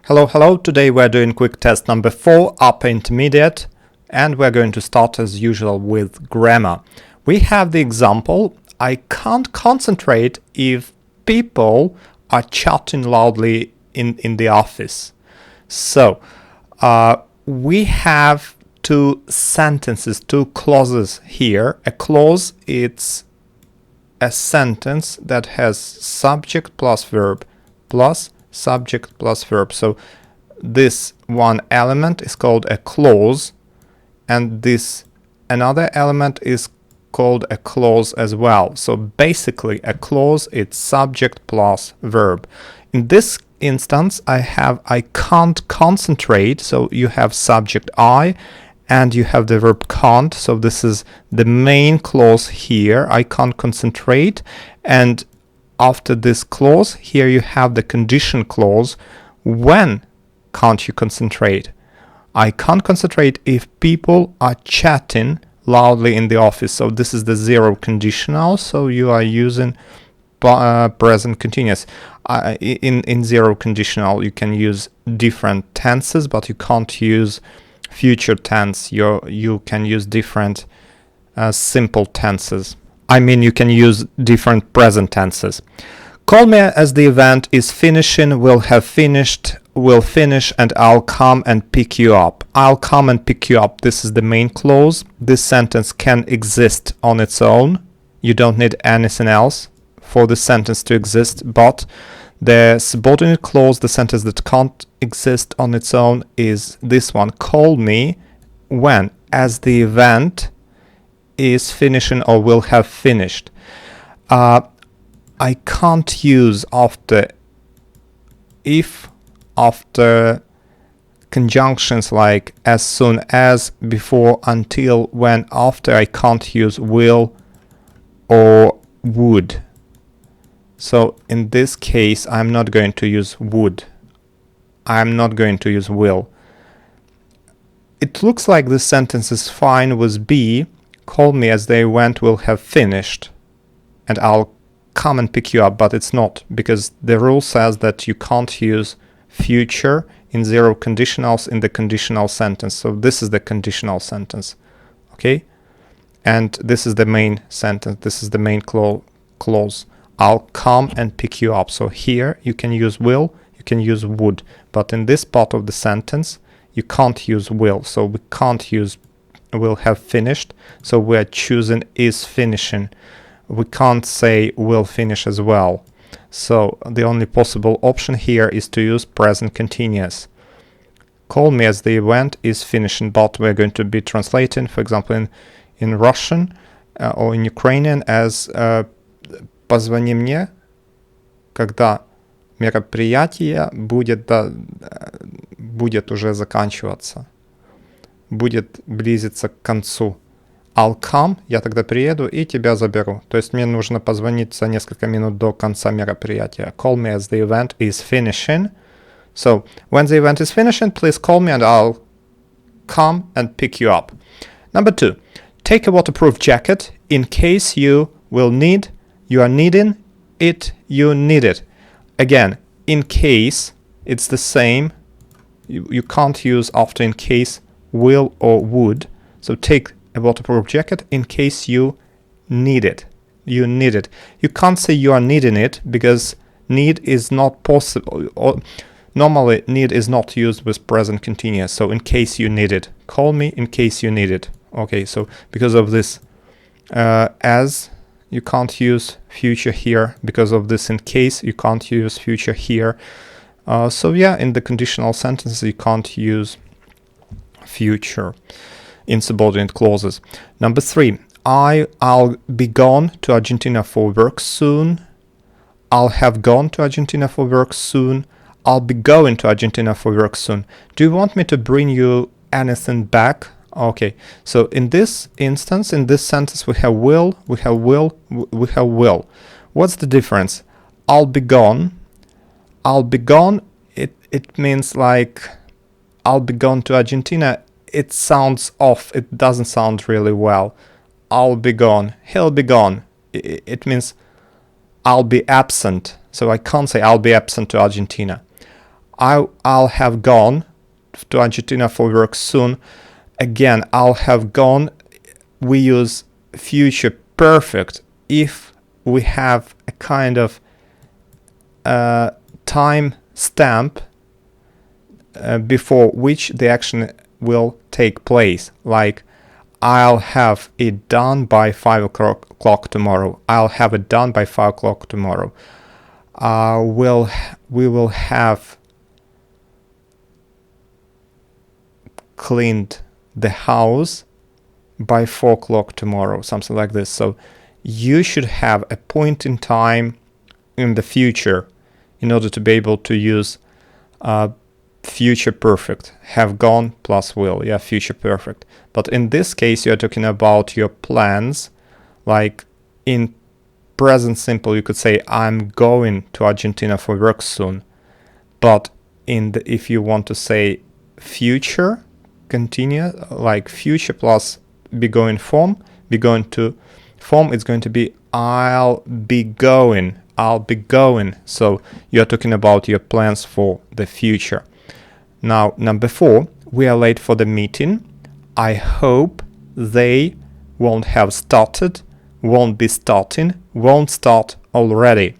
Hello, today we're doing quick test number 4, upper intermediate, and we're going to start as usual with grammar. We have the example, I can't concentrate if people are chatting loudly in the office. So, we have two sentences, two clauses here. A clause, it's a sentence that has subject plus verb plus subject plus verb. So this one element is called a clause, and this another element is called a clause as well. So basically a clause, it's subject plus verb. In this instance I have I can't concentrate, so you have subject I and you have the verb can't, so this is the main clause here, I can't concentrate, and after this clause here you have the condition clause. When can't you concentrate? I can't concentrate if people are chatting loudly in the office. So this is the zero conditional, so you are using present continuous. In zero conditional you can use different tenses, but you can't use future tense. You can use different simple tenses. I mean, you can use different present tenses. Call me as the event is finishing, will have finished, will finish, and I'll come and pick you up. I'll come and pick you up. This is the main clause. This sentence can exist on its own. You don't need anything else for the sentence to exist, but the subordinate clause, the sentence that can't exist on its own, is this one. Call me when as the event is finishing or will have finished. I can't use after conjunctions like as soon as, before, until, when, after. I can't use will or would. So in this case I'm not going to use would. I'm not going to use will. It looks like this sentence is fine with B. Call me as they went will have finished and I'll come and pick you up, but it's not, because the rule says that you can't use future in zero conditionals in the conditional sentence. So this is the conditional sentence, okay? And this is the main sentence, this is the main clause. I'll come and pick you up. So here you can use will, you can use would, but in this part of the sentence you can't use will, so we can't use will have finished, so we're choosing is finishing. We can't say will finish as well, so the only possible option here is to use present continuous. Call me as the event is finishing, but we're going to be translating, for example, in Russian or in Ukrainian as позвони мне, когда мероприятие будет уже заканчиваться, будет близиться к концу. I'll come, я тогда приеду и тебя заберу. То есть мне нужно позвонить за несколько минут до конца мероприятия. Call me as the event is finishing. So, when the event is finishing, please call me and I'll come and pick you up. Number 2. Take a waterproof jacket in case you will need, you are needing it, you need it. Again, in case, it's the same. You can't use after in case will or would. So take a waterproof jacket in case you need it. You need it. You can't say you are needing it because need is not possible. Or normally need is not used with present continuous. So in case you need it. Call me in case you need it. Okay, so because of this as, you can't use future here. Because of this in case, you can't use future here. So yeah, in the conditional sentences you can't use future in subordinate clauses. Number 3. I'll be gone to Argentina for work soon. I'll have gone to Argentina for work soon. I'll be going to Argentina for work soon. Do you want me to bring you anything back? Okay, so in this instance, in this sentence, we have will, we have will, we have will. What's the difference? I'll be gone. I'll be gone, it means like I'll be gone to Argentina. It sounds off, it doesn't sound really well. I'll be gone, he'll be gone. It means I'll be absent. So I can't say I'll be absent to Argentina. I'll have gone to Argentina for work soon. Again, I'll have gone. We use future perfect if we have a kind of time stamp before which the action will take place. Like, I'll have it done by 5 o'clock tomorrow. I'll have it done by 5 o'clock tomorrow. We will have cleaned the house by 4 o'clock tomorrow, something like this. So you should have a point in time in the future in order to be able to use future perfect. Have gone plus will, yeah, future perfect. But in this case, you're talking about your plans. Like in present simple, you could say, I'm going to Argentina for work soon. But if you want to say future continuous, like future plus be going to form, it's going to be I'll be going. So you're talking about your plans for the future. Now, number 4, we are late for the meeting. I hope they won't have started, won't be starting, won't start already.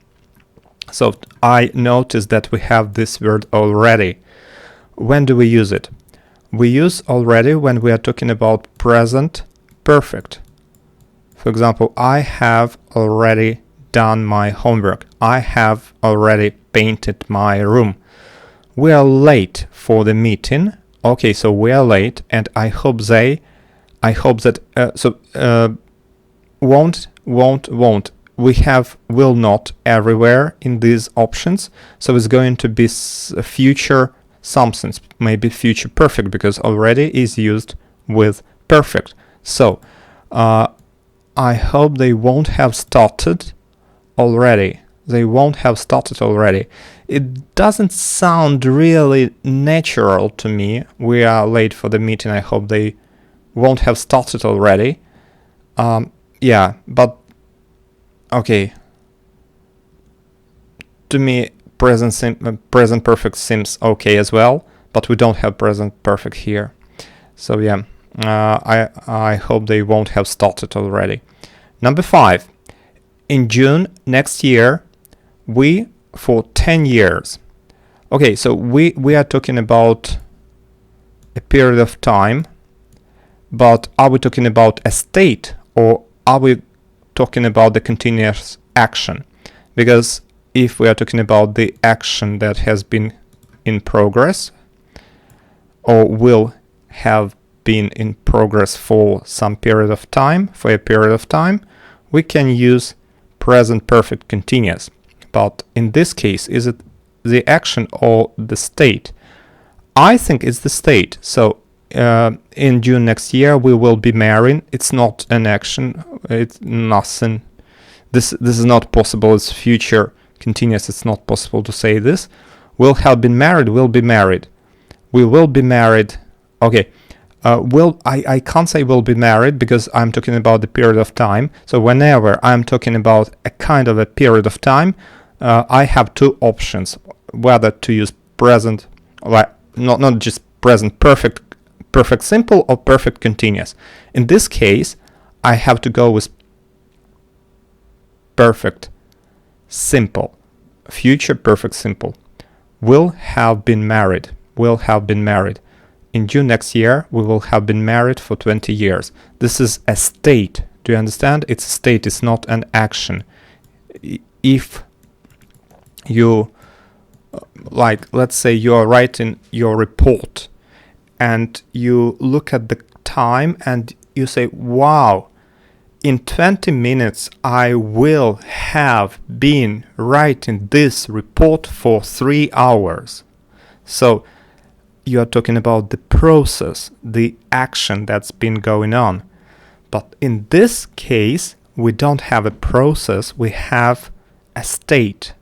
So I noticed that we have this word already. When do we use it? We use already when we are talking about present perfect. For example, I have already done my homework. I have already painted my room. We are late for the meeting. Okay, so we are late, and I hope that won't. We have will not everywhere in these options. So it's going to be future something, maybe future perfect, because already is used with perfect. So I hope they won't have started already. They won't have started already. It doesn't sound really natural to me. We are late for the meeting. I hope they won't have started already. Yeah, but okay. To me, present perfect seems okay as well, but we don't have present perfect here. So yeah, I hope they won't have started already. Number 5. In June next year, for 10 years. Okay, so we are talking about a period of time, but are we talking about a state, or are we talking about the continuous action? Because if we are talking about the action that has been in progress or will have been in progress for some period of time, we can use present perfect continuous. But in this case, is it the action or the state? I think it's the state. So in June next year, we will be married. It's not an action. It's nothing. This is not possible. It's future continuous. It's not possible to say this. Will have been married. Will be married. We will be married. Okay. I can't say will be married because I'm talking about the period of time. So whenever I'm talking about a kind of a period of time, I have two options, whether to use present, like not just present perfect simple or perfect continuous. In this case, I have to go with perfect simple, future perfect simple. Will have been married. In June next year, we will have been married for 20 years. This is a state. Do you understand? It's a state. It's not an action. If you, let's say you are writing your report and you look at the time and you say, wow, in 20 minutes, I will have been writing this report for 3 hours. So you are talking about the process, the action that's been going on. But in this case, we don't have a process, we have a state.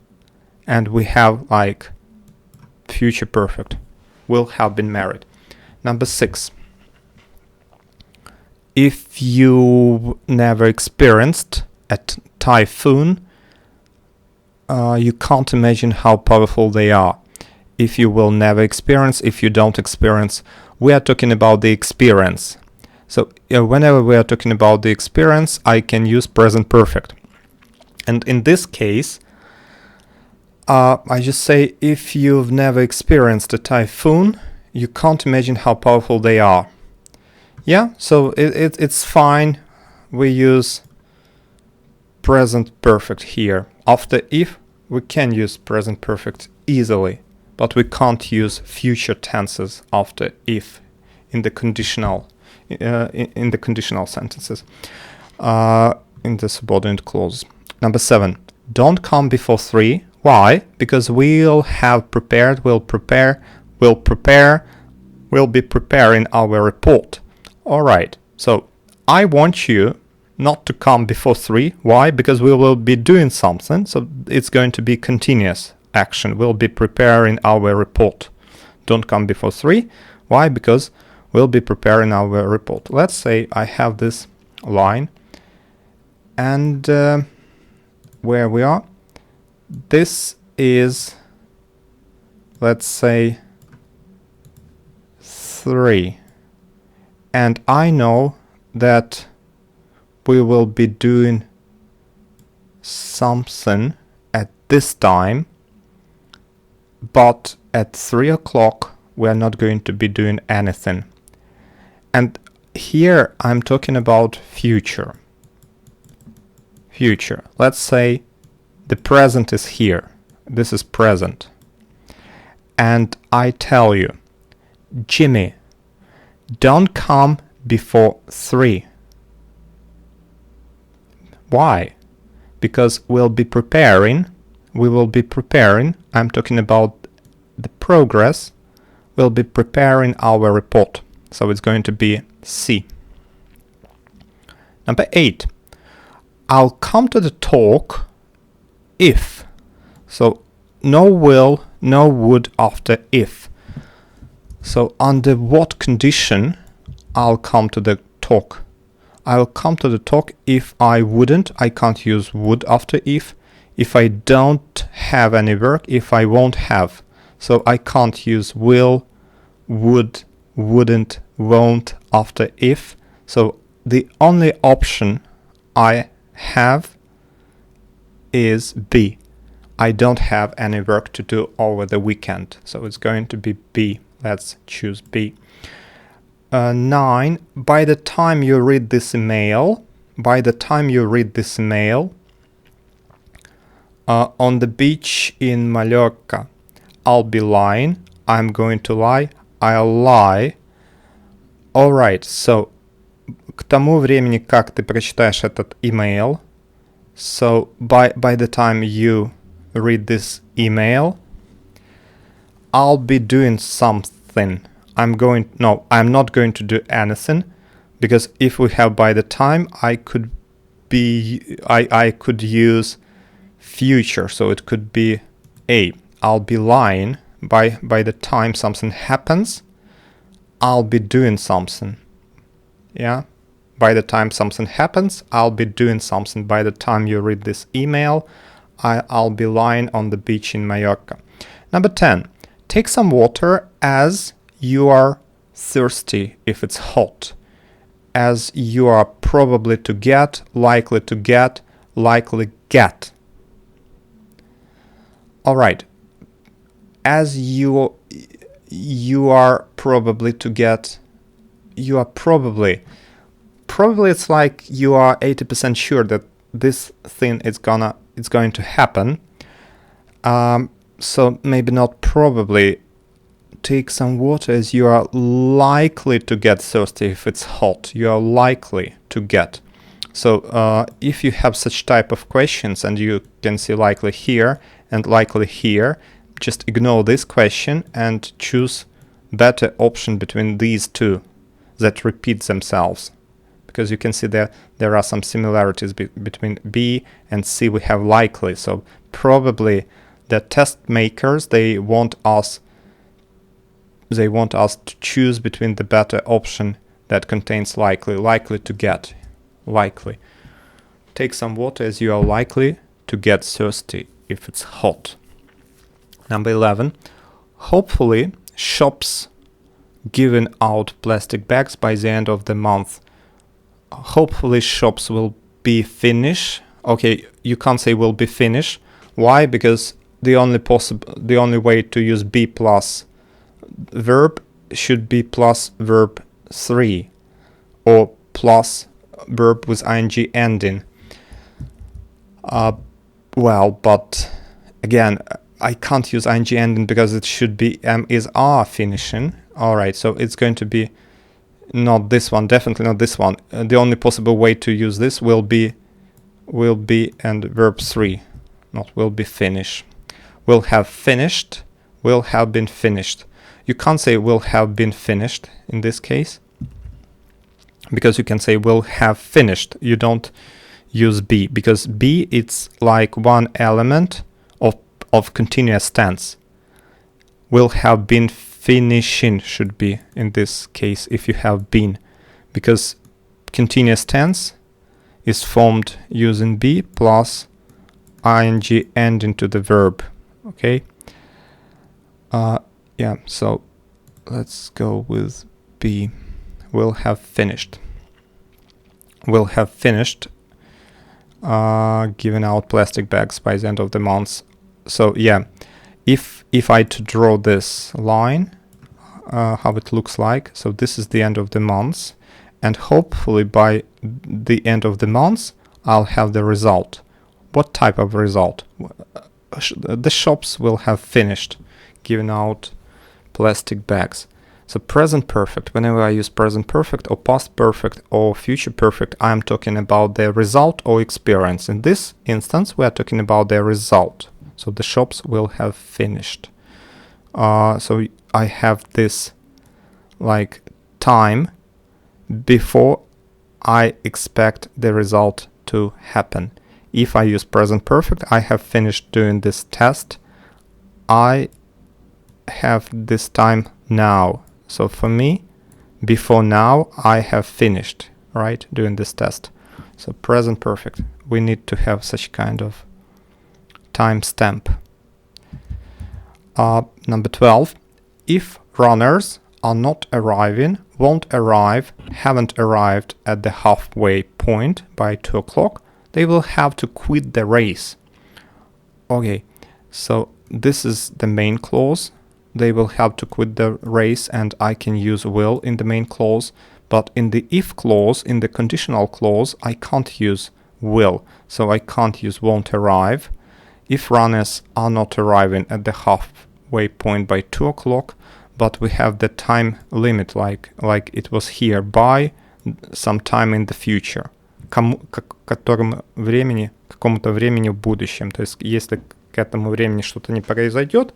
And we have future perfect, will have been married. Number 6. If you never experienced a typhoon, you can't imagine how powerful they are. if you will never experience, if you don't experience. We are talking about the experience. So whenever we are talking about the experience, I can use present perfect. And in this case, I just say, if you've never experienced a typhoon, you can't imagine how powerful they are. Yeah, so it's fine. We use present perfect here. After if, we can use present perfect easily, but we can't use future tenses after if in the conditional in the conditional sentences, in the subordinate clauses. Number 7, don't come before 3. Why? Because we'll have prepared, we'll be preparing our report. Alright, so I want you not to come before 3. Why? Because we will be doing something, so it's going to be continuous action. We'll be preparing our report. Don't come before 3. Why? Because we'll be preparing our report. Let's say I have this line, and where we are, this is, let's say, 3. And I know that we will be doing something at this time, but at 3 o'clock we are not going to be doing anything. And here I'm talking about future. Future. Let's say the present is here. This is present. And I tell you, Jimmy, don't come before 3. Why? Because we will be preparing, I'm talking about the progress, we'll be preparing our report. So it's going to be C. Number 8, I'll come to the talk if. So no will, no would after if. So under what condition I'll come to the talk? I'll come to the talk if I wouldn't. I can't use would after if. If I don't have any work, if I won't have. So I can't use will, would, wouldn't, won't after if. So the only option I have is B. I don't have any work to do over the weekend. So it's going to be B. Let's choose B. 9. By the time you read this email, on the beach in Mallorca, I'll be lying. I'm going to lie. I'll lie. Alright, so к тому времени, как ты прочитаешь этот email, so by the time you read this email, I'll be doing something. I'm not going to do anything, because if we have by the time, I could use future, so it could be A. I'll be lying. By the time something happens, I'll be doing something. Yeah? By the time something happens, I'll be doing something. By the time you read this email, I'll be lying on the beach in Mallorca. Number 10. Take some water as you are thirsty if it's hot. As you are probably to get, likely to get, likely get. Alright. As you are probably to get, you are probably it's like you are 80% sure that this thing is going to happen. So maybe not probably. Take some water as you are likely to get thirsty if it's hot. You are likely to get. So if you have such type of questions and you can see likely here and likely here, just ignore this question and choose better option between these two that repeat themselves. Because you can see there are some similarities between B and C. We have likely. So probably the test makers, they want us to choose between the better option that contains likely to get, likely. Take some water as you are likely to get thirsty if it's hot. Number 11. hopefully shops giving out plastic bags by the end of the month. Hopefully shops will be finished. Okay, you can't say will be finished. Why? Because the only way to use be plus verb should be plus verb 3 or plus verb with ing ending. Well, but again, I can't use ing ending because it should be is are finishing. Alright, so it's going to be not this one, definitely not this one. The only possible way to use this will be and verb 3, not will be finish. Will have finished, will have been finished. You can't say will have been finished in this case, because you can say will have finished. You don't use be, because be it's like one element of continuous tense. Will have been finishing should be in this case if you have been, because continuous tense is formed using be plus ing ending to the verb. Okay. Yeah, so let's go with be. Will have finished. Will have finished giving out plastic bags by the end of the month. So yeah, if I to draw this line, how it looks like, so this is the end of the month, and hopefully by the end of the month I'll have the result. What type of result? The shops will have finished giving out plastic bags. So present perfect, whenever I use present perfect or past perfect or future perfect, I'm talking about the result or experience. In this instance, we are talking about the result. So the shops will have finished. So I have this like time before I expect the result to happen. If I use present perfect, I have finished doing this test. I have this time now. So for me, before now, I have finished, right, doing this test. So present perfect. We need to have such kind of time stamp. Number 12. If runners are not arriving, won't arrive, haven't arrived at the halfway point by 2 o'clock, they will have to quit the race. Okay, so this is the main clause. They will have to quit the race, and I can use will in the main clause, but in the if clause, in the conditional clause, I can't use will, so I can't use won't arrive. If runners are not arriving at the halfway point by 2 o'clock, but we have the time limit like it was here, by some time in the future. Какому-то времени в будущем. То есть, если к этому времени что-то не произойдет,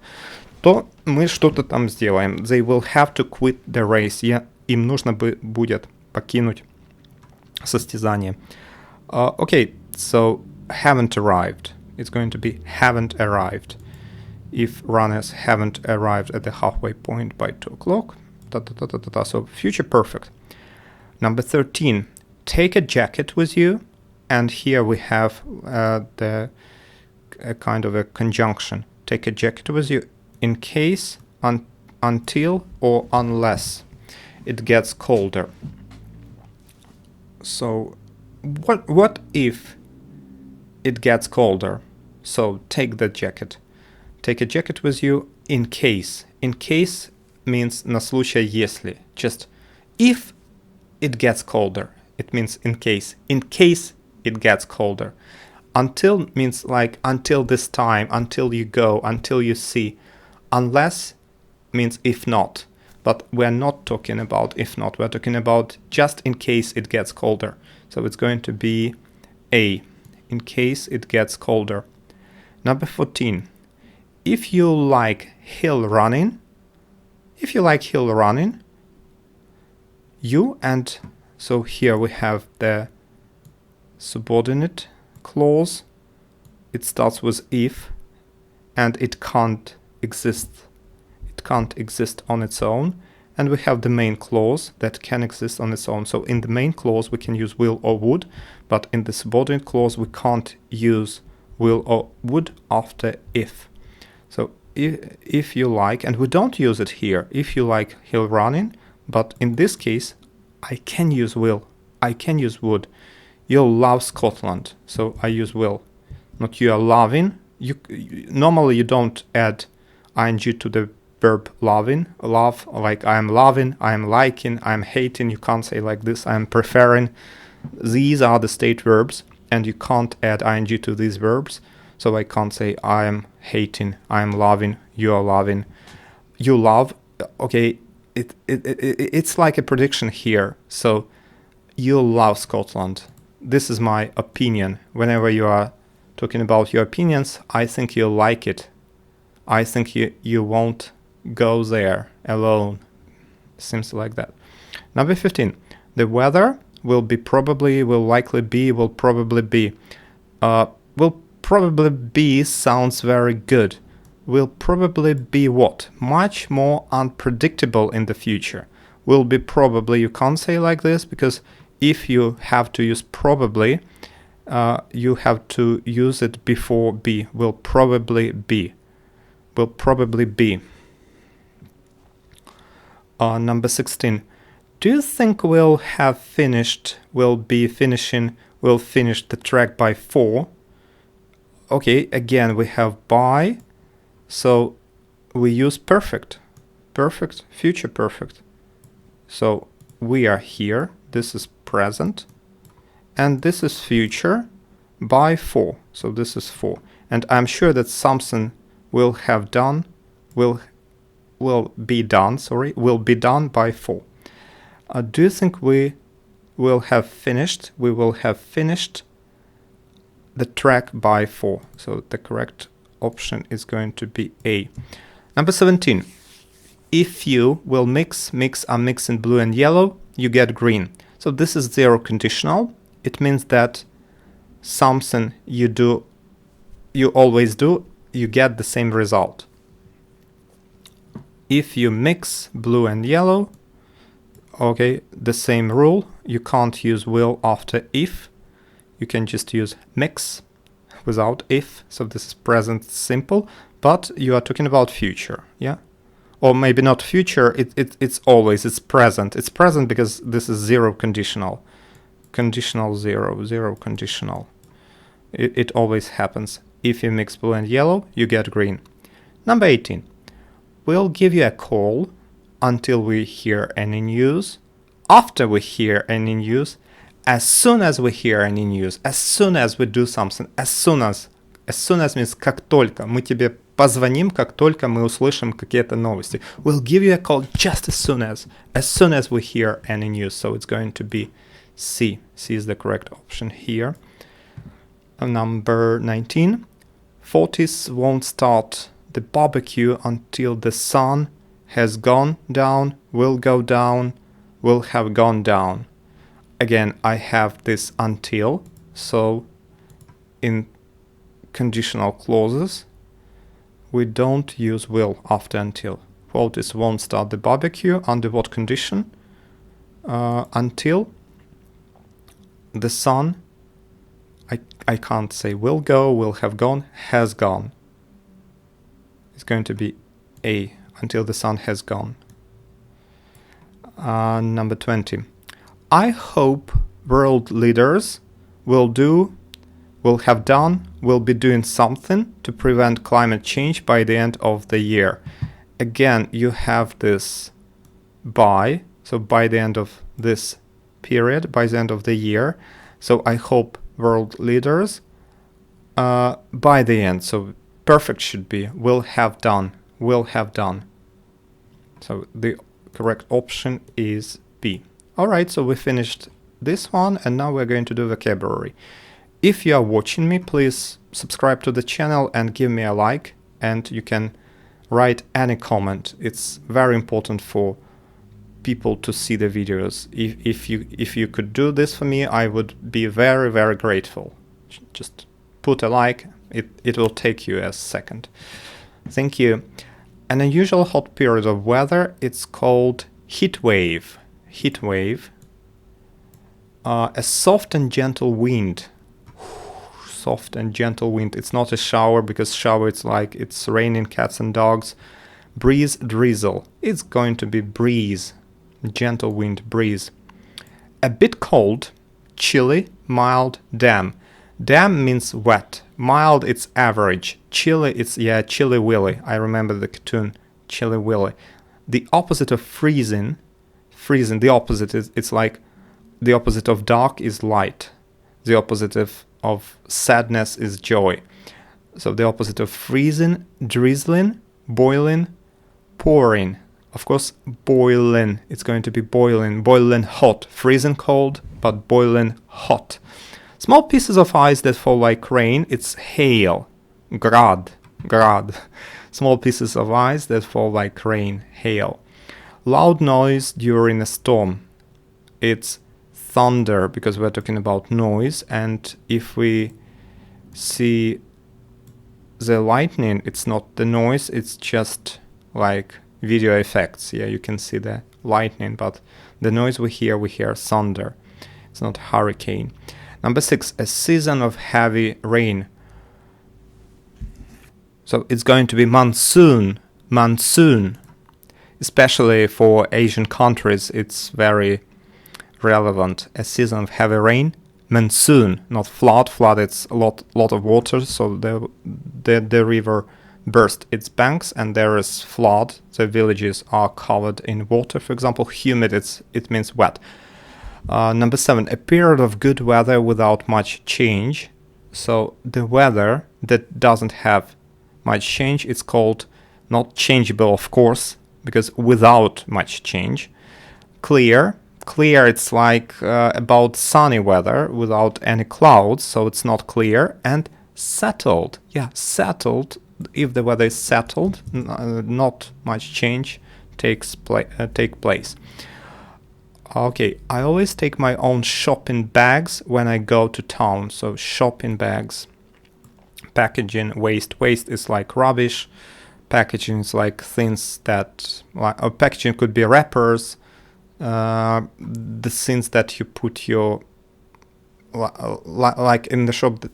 то мы что-то там сделаем. They will have to quit the race. Им нужно будет покинуть состязание. Okay, so haven't arrived. It's going to be haven't arrived. If runners haven't arrived at the halfway point by 2 o'clock. So future perfect. Number 13. Take a jacket with you. And here we have a kind of a conjunction. Take a jacket with you in case, until, or unless it gets colder. So what if it gets colder? So take the jacket. Take a jacket with you in case. In case means на случай если. Just if it gets colder. It means in case. In case it gets colder. Until means like until this time, until you go, until you see. Unless means if not. But we're not talking about if not. We're talking about just in case it gets colder. So it's going to be A. In case it gets colder. Number 14. If you like hill running, you and so here we have the subordinate clause. It starts with if, and it can't exist. It can't exist on its own. And we have the main clause that can exist on its own. So in the main clause we can use will or would, but in the subordinate clause we can't use will or would after if. So if you like, and we don't use it here, if you like he'll running, but in this case I can use will, I can use would. You'll love Scotland, so I use will. Not you are loving. Normally you don't add ing to the verb loving, love, like I am loving, I am liking, I am hating. You can't say like this, I am preferring. These are the state verbs, and you can't add ing to these verbs. So I can't say I am hating, I am loving, you are loving, you love. Okay, it's like a prediction here. So you love Scotland. This is my opinion. Whenever you are talking about your opinions, I think you'll like it. I think you won't go there alone. Seems like that. Number 15. The weather will be probably, will likely be, will probably be. Will probably be sounds very good. Will probably be what? Much more unpredictable in the future. Will be probably, you can't say like this, because if you have to use probably, you have to use it before be. Will probably be. Will probably be. Number 16. Do you think we'll have finished, will be finishing, will finish the track by 4? Okay, again we have by, so we use perfect. Perfect, future perfect. So we are here, this is present, and this is future by 4. So this is 4. And I'm sure that something will have done, will be done by 4. Do you think we will have finished? We will have finished the track by 4. So the correct option is going to be A. Number 17. If you will mix, I'm mixing blue and yellow, you get green. So this is zero conditional. It means that something you always do, you get the same result. If you mix blue and yellow, okay, the same rule. You can't use will after if. You can just use mix without if. So this is present simple, but you are talking about future, yeah? Or maybe not future, it's always, it's present. It's present because this is zero conditional. Conditional zero conditional. It always happens. If you mix blue and yellow, you get green. Number 18. We'll give you a call until we hear any news, after we hear any news, as soon as we hear any news, as soon as we do something, as soon as means как только. Мы тебе позвоним, как только мы услышим какие-то новости. We'll give you a call just as soon as we hear any news. So it's going to be C. C is the correct option here. Number 19. 40s won't start the barbecue until the sun has gone down, will go down, will have gone down. Again, I have this until, so in conditional clauses, we don't use will after until. 40s won't start the barbecue, under what condition? Until the sun, I can't say will go, will have gone, has gone. It's going to be A, until the sun has gone. Number 20. I hope world leaders will have done, will be doing something to prevent climate change by the end of the year. Again, you have this by, so by the end of this period, by the end of the year. So I hope world leaders by the end. So perfect should be will have done. So the correct option is B. Alright, so we finished this one, and now we're going to do vocabulary. If you are watching me, please subscribe to the channel and give me a like, and you can write any comment. It's very important for people to see the videos. If you could do this for me, I would be very, very grateful. Just put a like. It will take you a second. Thank you. An unusual hot period of weather, it's called heat wave. Heat wave. A soft and gentle wind. soft and gentle wind. It's not a shower, because shower it's like it's raining cats and dogs. Breeze, drizzle. It's going to be breeze. Gentle wind, breeze. A bit cold, chilly, mild, damp. Damp means wet. Mild, it's average. Chilly, it's, Chilly Willy. I remember the cartoon, Chilly Willy. The opposite of freezing, the opposite is, it's like, the opposite of dark is light. The opposite of sadness is joy. So the opposite of freezing, drizzling, boiling, pouring. Of course, boiling. It's going to be boiling. Boiling hot. Freezing cold, but boiling hot. Small pieces of ice that fall like rain. It's hail. Grad. Small pieces of ice that fall like rain. Hail. Loud noise during a storm. It's thunder, because we're talking about noise. And if we see the lightning, it's not the noise, it's just like video effects. You can see the lightning, but the noise we hear thunder. It's not hurricane. Number 6, a season of heavy rain. So it's going to be monsoon. Especially for Asian countries, it's very relevant. A season of heavy rain. Monsoon, not flood. Flood, it's a lot of water, so the river burst its banks and there is flood. The villages are covered in water. For example, humid, it means wet. Number 7, a period of good weather without much change. So the weather that doesn't have much change, it's called not changeable, of course, because without much change. Clear, it's like about sunny weather without any clouds, so it's not clear. And settled, settled. If the weather is settled, not much change take place. Okay, I always take my own shopping bags when I go to town. So shopping bags. Packaging, waste. Waste is like rubbish. Packaging is like things that, packaging could be wrappers. The things that you put your, like in the shop,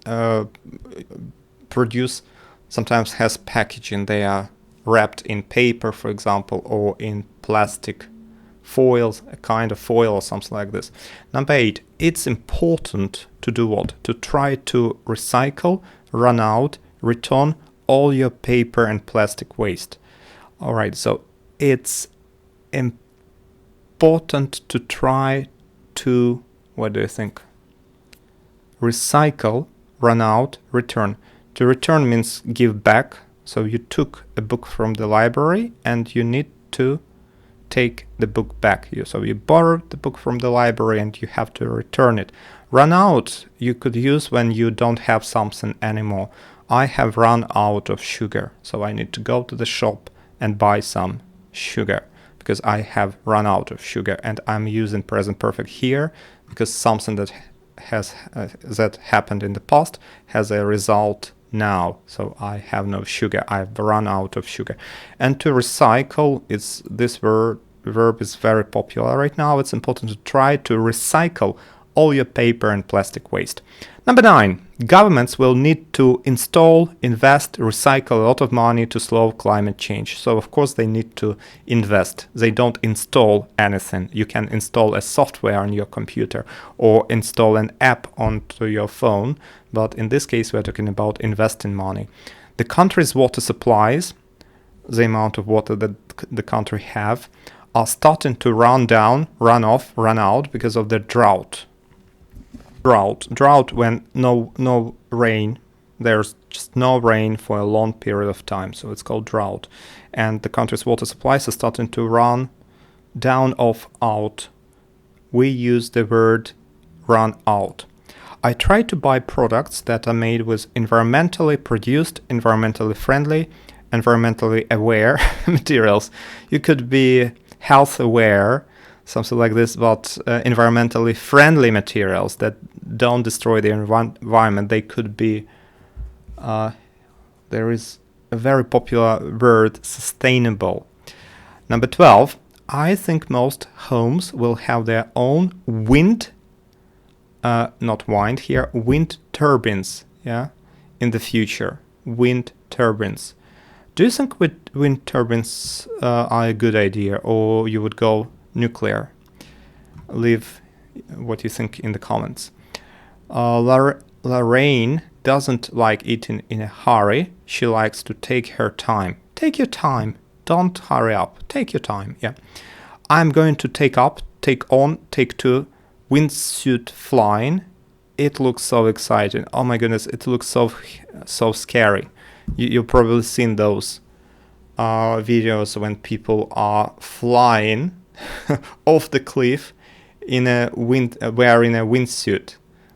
produce sometimes has packaging. They are wrapped in paper, for example, or in plastic foils, a kind of foil or something like this. Number 8, it's important to do what? To try to recycle, run out, return all your paper and plastic waste. All right, so it's important to try to, what do you think? Recycle, run out, return. To return means give back. So you took a book from the library and you need to take the book back. So you borrowed the book from the library and you have to return it. Run out you could use when you don't have something anymore. I have run out of sugar, so I need to go to the shop and buy some sugar because I have run out of sugar, and I'm using present perfect here because something that has that happened in the past has a result now. So I have no sugar, I've run out of sugar. And to recycle, it's this verb is very popular right now. It's important to try to recycle all your paper and plastic waste. Number 9, governments will need to install, invest, recycle a lot of money to slow climate change. So of course they need to invest. They don't install anything. You can install a software on your computer or install an app onto your phone. But in this case, we're talking about investing money. The country's water supplies, the amount of water that the country have, are starting to run down, run off, run out because of the drought. Drought when no rain, there's just no rain for a long period of time, so it's called drought. And the country's water supplies are starting to run down, off, out. We use the word run out. I try to buy products that are made with environmentally produced, environmentally friendly, environmentally aware materials. You could be health aware, something like this, but environmentally friendly materials that don't destroy the environment. They could be, there is a very popular word, sustainable. Number 12, I think most homes will have their own wind turbines. yeah, in the future. Wind turbines. Do you think wind turbines are a good idea, or you would go nuclear? Leave what you think in the comments. Lorraine doesn't like eating in a hurry. She likes to take her time. Take your time. Don't hurry up. Take your time. Yeah. I'm going to take up, take on, take two, windsuit flying. It looks so exciting. Oh my goodness, it looks so scary. You've probably seen those videos when people are flying off the cliff in a wearing a windsuit.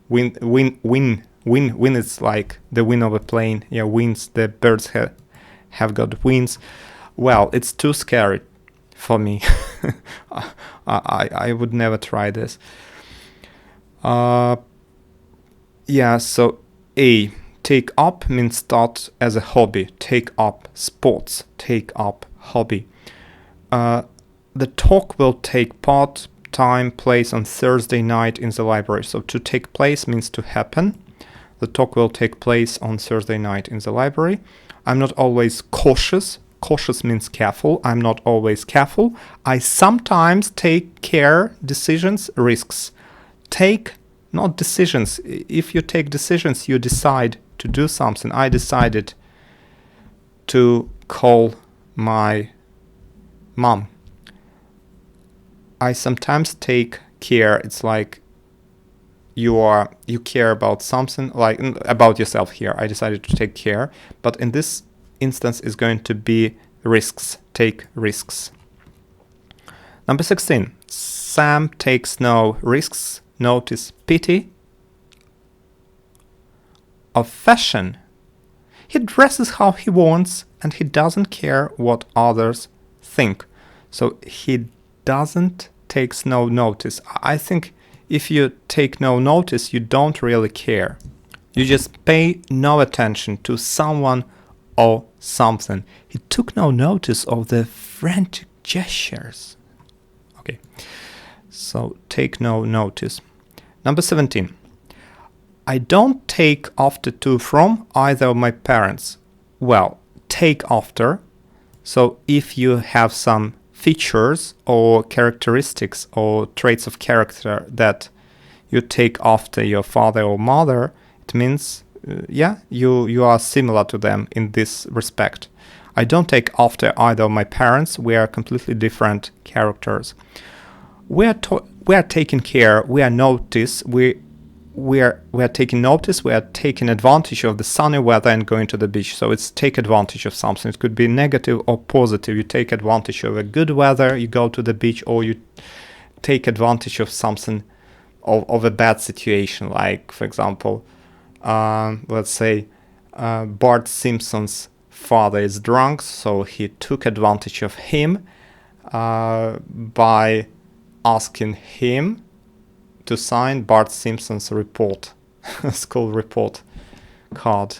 Wind is like the wing of a plane. Yeah, wings. The birds have got wings. Well, it's too scary for me. I would never try this. Yeah, so A. Take up means start as a hobby. Take up sports. Take up hobby. The talk will take time, place on Thursday night in the library. So to take place means to happen. The talk will take place on Thursday night in the library. I'm not always cautious. Cautious means careful. I'm not always careful. I sometimes take care, decisions, risks. Take, not decisions. If you take decisions, you decide to do something. I decided to call my mom. I sometimes take care. It's like you care about something, like about yourself here. I decided to take care, but in this instance is going to be risks. Take risks. Number 16. Sam takes no risks. Notice pity. Of fashion. He dresses how he wants and he doesn't care what others think. So he takes no notice. I think if you take no notice, you don't really care. You just pay no attention to someone or something. He took no notice of the frantic gestures. Okay, so take no notice. Number 17. I don't take after to from either of my parents. Well, take after. So if you have some features or characteristics or traits of character that you take after your father or mother, it means you are similar to them in this respect. I don't take after either of my parents. We are completely different characters. We are taking care. We are notice. We are taking notice. We are taking advantage of the sunny weather and going to the beach. So it's take advantage of something. It could be negative or positive. You take advantage of a good weather. You go to the beach, or you take advantage of something of a bad situation. Like, for example, let's say Bart Simpson's father is drunk, so he took advantage of him by asking him to sign Bart Simpson's report, school report card.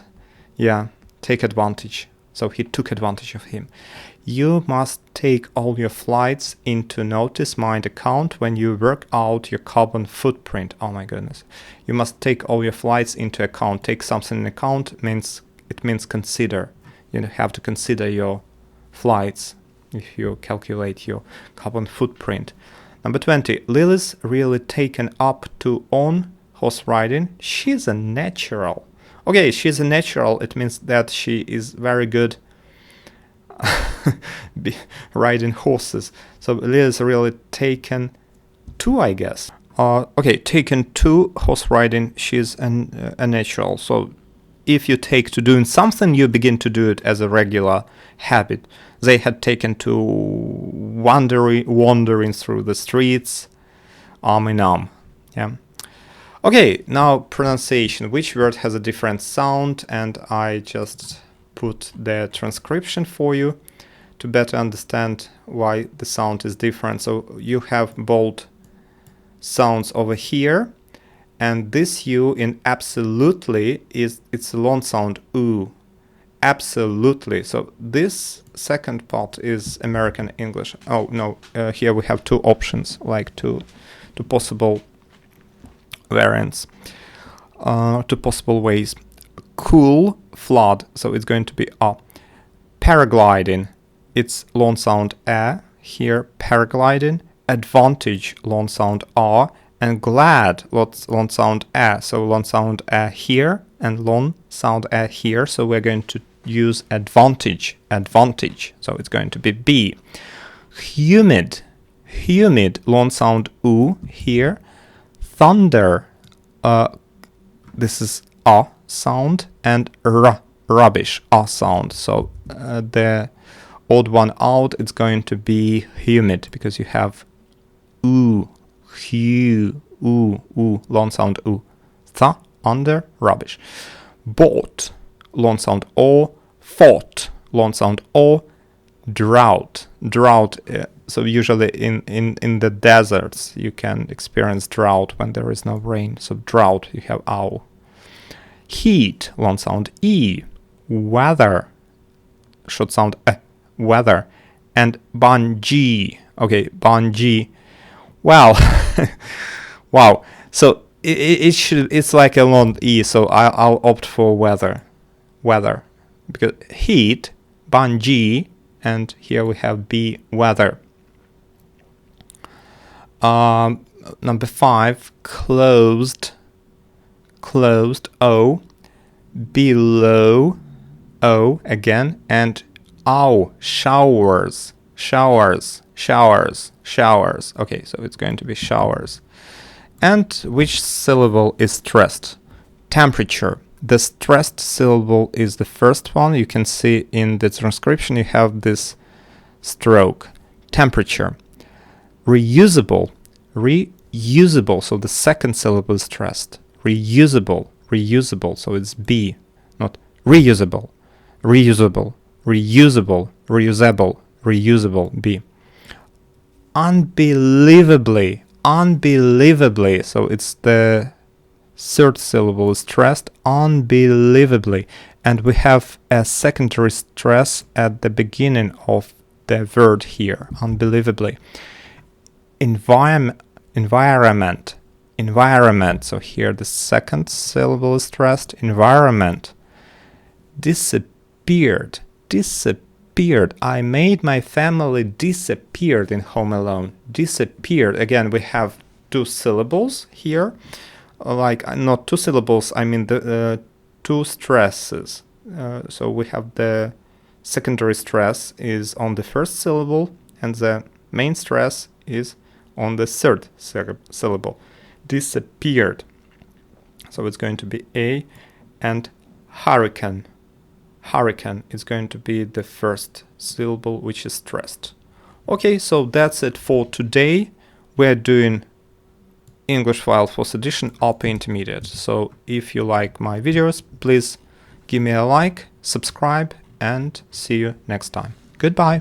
Yeah, take advantage. So he took advantage of him. You must take all your flights into notice mind account when you work out your carbon footprint. Oh my goodness. You must take all your flights into account. Take something in account means consider. You have to consider your flights if you calculate your carbon footprint. Number 20. Lily's really taken up to on horse riding. She's a natural. Okay, she's a natural. It means that she is very good riding horses. So Lily's really taken to, I guess. Okay, taken to horse riding. She's a natural. So if you take to doing something, you begin to do it as a regular habit. They had taken to wandering through the streets, arm in arm. Yeah. Okay, now pronunciation. Which word has a different sound? And I just put the transcription for you to better understand why the sound is different. So you have bold sounds over here, and this U in absolutely it's a long sound oo. Absolutely. So this second part is American English. Oh no, here we have two options, like two possible variants, two possible ways. cool, flood, so it's going to be a. Paragliding, it's long sound a, here paragliding. Advantage, long sound a, and glad, long sound a, so long sound a here and long sound a here, so we're going to use advantage, so it's going to be b. Humid, long sound u here. Thunder, this is a sound, and rubbish, a sound, so the odd one out, it's going to be humid, because you have long sound u. Under, rubbish. Bought, long sound o. Fought, long sound o. Drought, so usually in the deserts you can experience drought when there is no rain, so drought, you have ow. Heat, long sound e. Weather, short sound weather. And bungee, okay, bungee, wow. Wow, so it's like a long e, so I'll opt for weather, because heat, bungee, and here we have b, weather. Number 5, closed, o. Below, o again, and ow, showers. Okay, so it's going to be showers. And which syllable is stressed? Temperature. The stressed syllable is the first one. You can see in the transcription you have this stroke. Temperature. Reusable, so the second syllable is stressed. Reusable, so it's b, not reusable, b. Unbelievably, so it's the third syllable is stressed, unbelievably, and we have a secondary stress at the beginning of the word here, unbelievably. Environment, so here the second syllable is stressed, environment. Disappeared, I made my family disappeared in Home Alone. Disappeared, again we have two syllables here, like not two syllables, I mean the two stresses. So we have the secondary stress is on the first syllable and the main stress is on the third syllable. Disappeared, so it's going to be a. And hurricane is going to be the first syllable which is stressed. Okay, so that's it for today. We're doing English file fourth edition upper intermediate. So if you like my videos, please give me a like, subscribe, and see you next time. Goodbye.